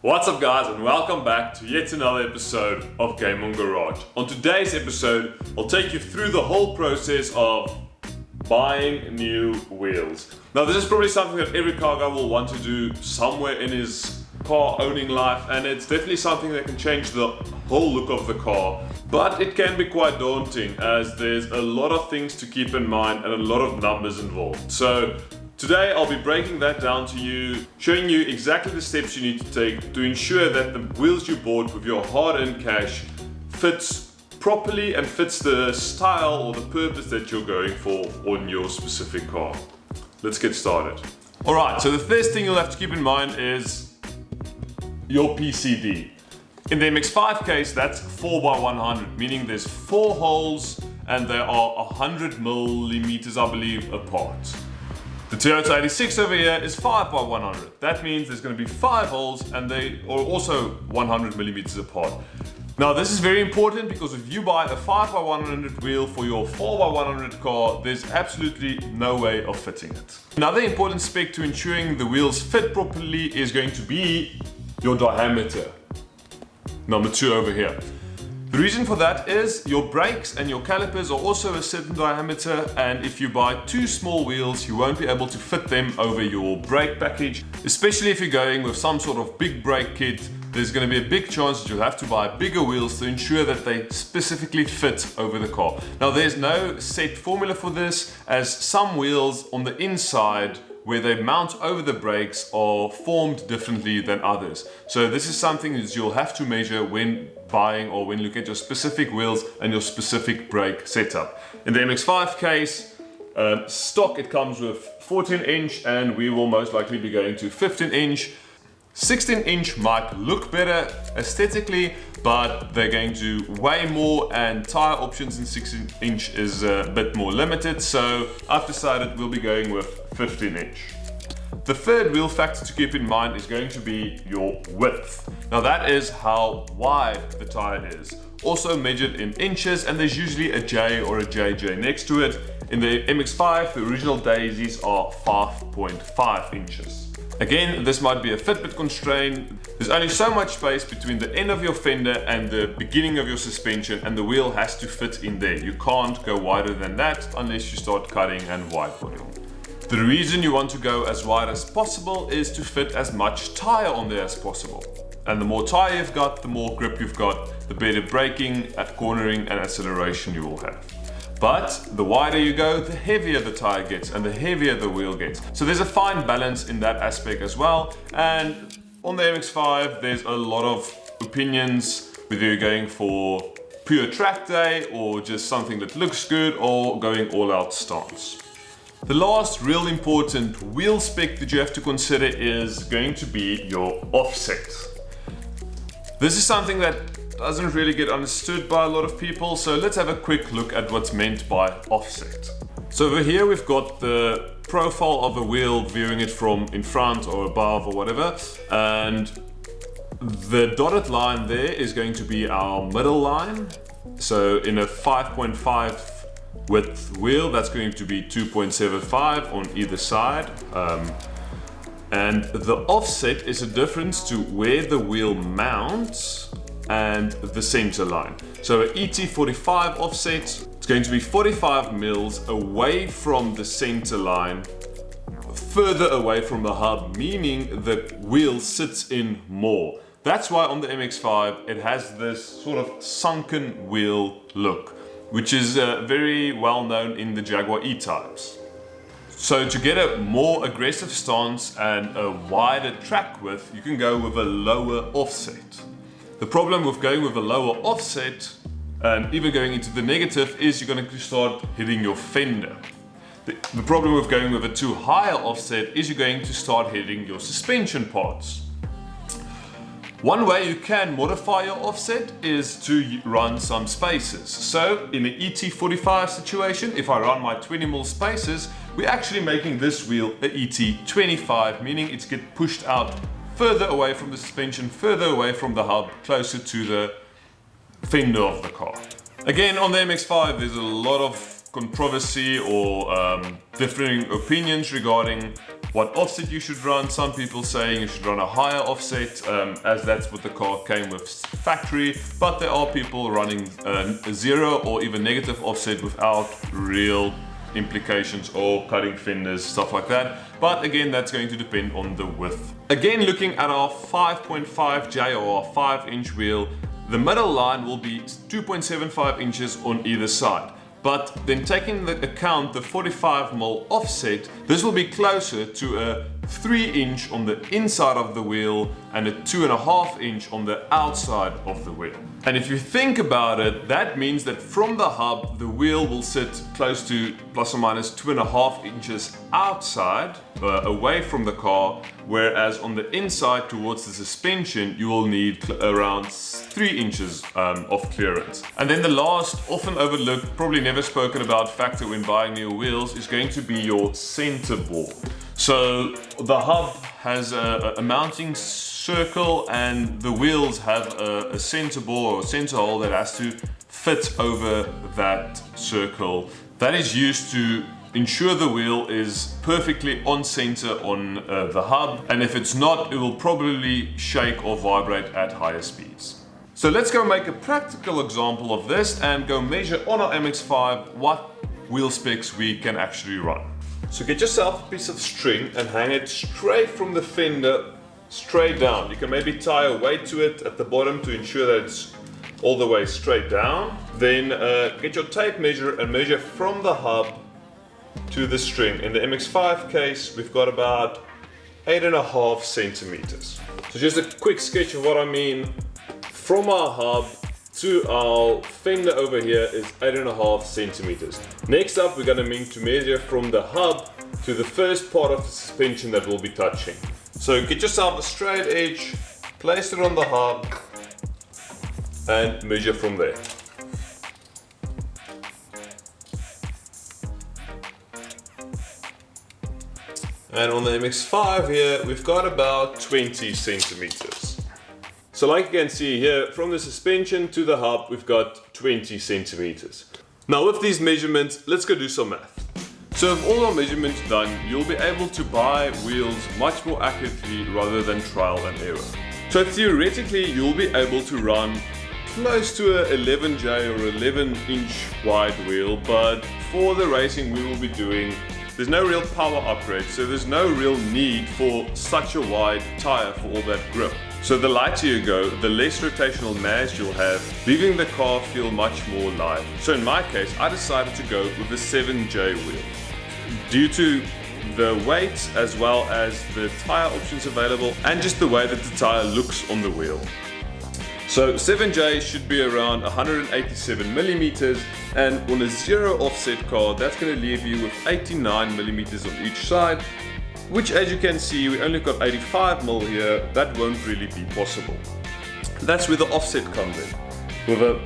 What's up guys, and welcome back to yet another episode of Game On Garage. On today's episode, I'll take you through the whole process of buying new wheels. Now this is probably something that every car guy will want to do somewhere in his car owning life, and it's definitely something that can change the whole look of the car. But it can be quite daunting as there's a lot of things to keep in mind and a lot of numbers involved. So today I'll be breaking that down to you, showing you exactly the steps you need to take to ensure that the wheels you bought with your hard-earned cash fits properly and fits the style or the purpose that you're going for on your specific car. Let's get started. Alright, so the first thing you'll have to keep in mind is your PCD. In the MX-5 case, that's 4x100, meaning there's 4 holes and they are 100 millimeters, I believe, apart. The Toyota 86 over here is 5x100. That means there's going to be 5 holes and they are also 100 millimeters apart. Now this is very important because if you buy a 5x100 wheel for your 4x100 car, there's absolutely no way of fitting it. Another important spec to ensuring the wheels fit properly is going to be your diameter. Number 2 over here. The reason for that is your brakes and your calipers are also a certain diameter, and if you buy too small wheels you won't be able to fit them over your brake package. Especially if you're going with some sort of big brake kit, there's going to be a big chance that you'll have to buy bigger wheels to ensure that they specifically fit over the car. Now there's no set formula for this, as some wheels on the inside where they mount over the brakes are formed differently than others. So this is something that you'll have to measure when buying or when looking at your specific wheels and your specific brake setup. In the MX-5 case, stock it comes with 14 inch and we will most likely be going to 15 inch. 16 inch might look better aesthetically, but they're going to weigh more and tire options in 16 inch is a bit more limited, so I've decided we'll be going with 15 inch. The third wheel factor to keep in mind is going to be your width. Now that is how wide the tire is, also measured in inches, and there's usually a J or a JJ next to it. In the MX-5, the original daisies are 5.5 inches. Again, this might be a Fitbit constraint. There's only so much space between the end of your fender and the beginning of your suspension, and the wheel has to fit in there. You can't go wider than that unless you start cutting and wideboarding. The reason you want to go as wide as possible is to fit as much tire on there as possible. And the more tire you've got, the more grip you've got, the better braking, cornering and acceleration you will have. But the wider you go, the heavier the tire gets and the heavier the wheel gets. So there's a fine balance in that aspect as well. And on the MX-5, there's a lot of opinions, whether you're going for pure track day or just something that looks good or going all out stance. The last real important wheel spec that you have to consider is going to be your offset. This is something that doesn't really get understood by a lot of people, so let's have a quick look at what's meant by offset. So over here we've got the profile of a wheel, viewing it from in front or above or whatever, and the dotted line there is going to be our middle line. So in a 5.5 width wheel, that's going to be 2.75 on either side. And the offset is a difference to where the wheel mounts and the center line. So an ET45 offset, it's going to be 45 mils away from the center line, further away from the hub, meaning the wheel sits in more. That's why on the MX-5 it has this sort of sunken wheel look, which is very well known in the Jaguar E-types. So to get a more aggressive stance and a wider track width, you can go with a lower offset. The problem with going with a lower offset and even going into the negative is you're going to start hitting your fender. The problem with going with a too higher offset is you're going to start hitting your suspension parts. One way you can modify your offset is to run some spacers. So in an ET45 situation, if I run my 20mm spacers, we're actually making this wheel a ET25, meaning it's get pushed out further away from the suspension, further away from the hub, closer to the fender of the car. Again, on the MX-5, there's a lot of controversy or differing opinions regarding what offset you should run. Some people saying you should run a higher offset, as that's what the car came with factory, but there are people running a zero or even negative offset without real implications or cutting fenders, stuff like that. But again, that's going to depend on the width. Again, looking at our 5.5J or our 5-inch wheel, the middle line will be 2.75 inches on either side. But then taking into account the 45mm offset, this will be closer to a 3-inch on the inside of the wheel and a 2.5-inch on the outside of the wheel. And if you think about it, that means that from the hub, the wheel will sit close to plus or minus 2.5 inches outside, away from the car, whereas on the inside towards the suspension, you will need around 3 inches of clearance. And then the last, often overlooked, probably never spoken about factor when buying new wheels is going to be your center bore. So the hub has a mounting circle and the wheels have a center bore or center hole that has to fit over that circle. That is used to ensure the wheel is perfectly on center on the hub, and if it's not, it will probably shake or vibrate at higher speeds. So let's go make a practical example of this and go measure on our MX-5 what wheel specs we can actually run. So get yourself a piece of string and hang it straight from the fender straight down. You can maybe tie a weight to it at the bottom to ensure that it's all the way straight down. Then get your tape measure and measure from the hub to the string. In the MX-5 case, we've got about 8.5 centimeters. So just a quick sketch of what I mean. From our hub to our fender over here is 8.5 centimeters. Next up, we're going to measure from the hub to the first part of the suspension that we'll be touching. So get yourself a straight edge, place it on the hub, and measure from there. And on the MX-5 here, we've got about 20 centimeters. So like you can see here, from the suspension to the hub, we've got 20 centimeters. Now with these measurements, let's go do some math. So with all our measurements done, you'll be able to buy wheels much more accurately rather than trial and error. So theoretically, you'll be able to run close to a 11J or 11-inch wide wheel, but for the racing we will be doing, there's no real power upgrade, so there's no real need for such a wide tire for all that grip. So the lighter you go, the less rotational mass you'll have, leaving the car feel much more live. So in my case, I decided to go with a 7J wheel. Due to the weight as well as the tire options available and just the way that the tire looks on the wheel. So 7J should be around 187 millimeters, and on a zero offset car, that's going to leave you with 89 millimeters on each side, which as you can see, we only got 85 mil here. That won't really be possible. That's where the offset comes in. With a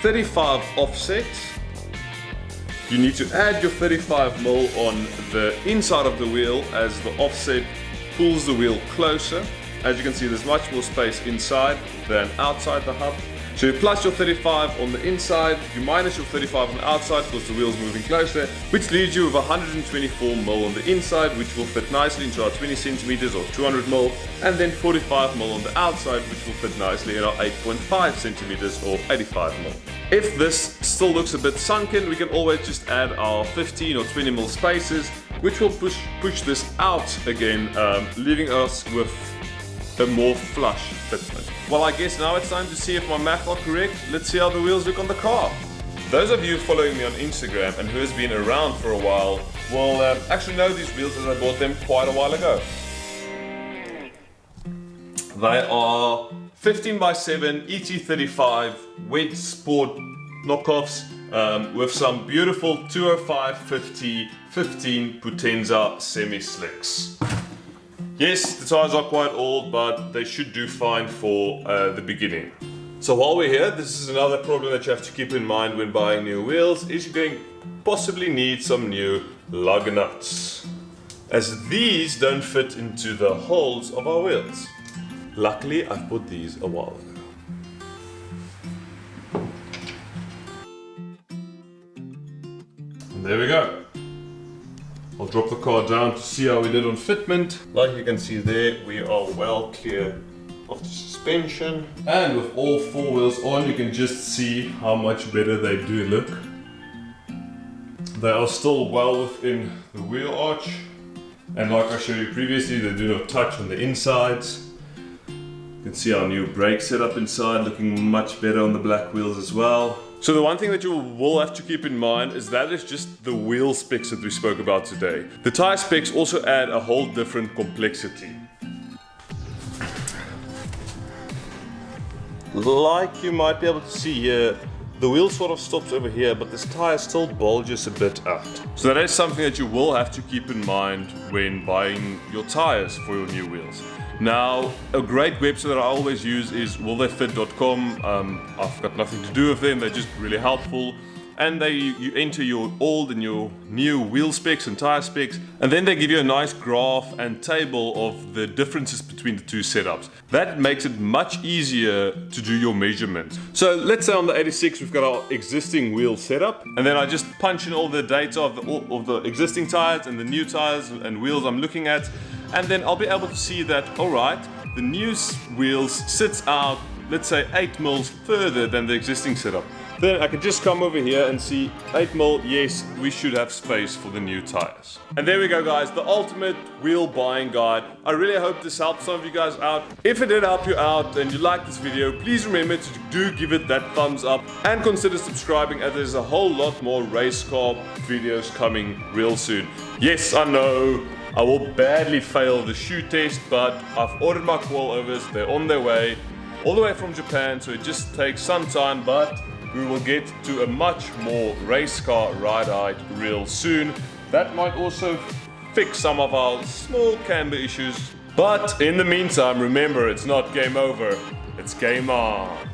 35 offset, you need to add your 35 mil on the inside of the wheel as the offset pulls the wheel closer. As you can see, there's much more space inside than outside the hub. So you plus your 35 on the inside, you minus your 35 on the outside because the wheel's moving closer, which leaves you with 124 mil on the inside, which will fit nicely into our 20 centimeters or 200 mil, and then 45 mil on the outside, which will fit nicely in our 8.5 centimeters or 85 mil. If this still looks a bit sunken, we can always just add our 15 or 20 mil spaces, which will push this out again, leaving us with a more flush fitment. Well, I guess now it's time to see if my math are correct. Let's see how the wheels look on the car. Those of you following me on Instagram and who has been around for a while will actually know these wheels as I bought them quite a while ago. They are 15x7 ET35 wet sport knockoffs with some beautiful 205/50 15 Potenza semi-slicks. Yes, the tires are quite old, but they should do fine for the beginning. So while we're here, this is another problem that you have to keep in mind when buying new wheels, is you're going to possibly need some new lug nuts, as these don't fit into the holes of our wheels. Luckily, I've put these a while ago. And there we go. I'll drop the car down to see how we did on fitment. Like you can see there, we are well clear of the suspension. And with all 4 wheels on, you can just see how much better they do look. They are still well within the wheel arch. And like I showed you previously, they do not touch on the insides. You can see our new brake setup inside, looking much better on the black wheels as well. So the one thing that you will have to keep in mind is that is just the wheel specs that we spoke about today. The tire specs also add a whole different complexity. Like you might be able to see here, the wheel sort of stops over here, but this tire still bulges a bit out. So that is something that you will have to keep in mind when buying your tires for your new wheels. Now, a great website that I always use is willtheyfit.com. I've got nothing to do with them, they're just really helpful. And you enter your old and your new wheel specs and tire specs, and then they give you a nice graph and table of the differences between the two setups. That makes it much easier to do your measurements. So let's say on the 86 we've got our existing wheel setup, and then I just punch in all the data of the existing tires and the new tires and wheels I'm looking at, and then I'll be able to see that, alright, the new wheels sits out, let's say 8 mils further than the existing setup. Then I can just come over here and see 8 mil, yes, we should have space for the new tires. And there we go guys, the ultimate wheel buying guide. I really hope this helped some of you guys out. If it did help you out and you liked this video, please remember to do give it that thumbs up and consider subscribing, as there's a whole lot more race car videos coming real soon. Yes, I know, I will badly fail the shoe test, but I've ordered my coilovers, they're on their way, all the way from Japan, so it just takes some time, but we will get to a much more race car ride height real soon. That might also fix some of our small camber issues. But in the meantime, remember, it's not game over, it's game on.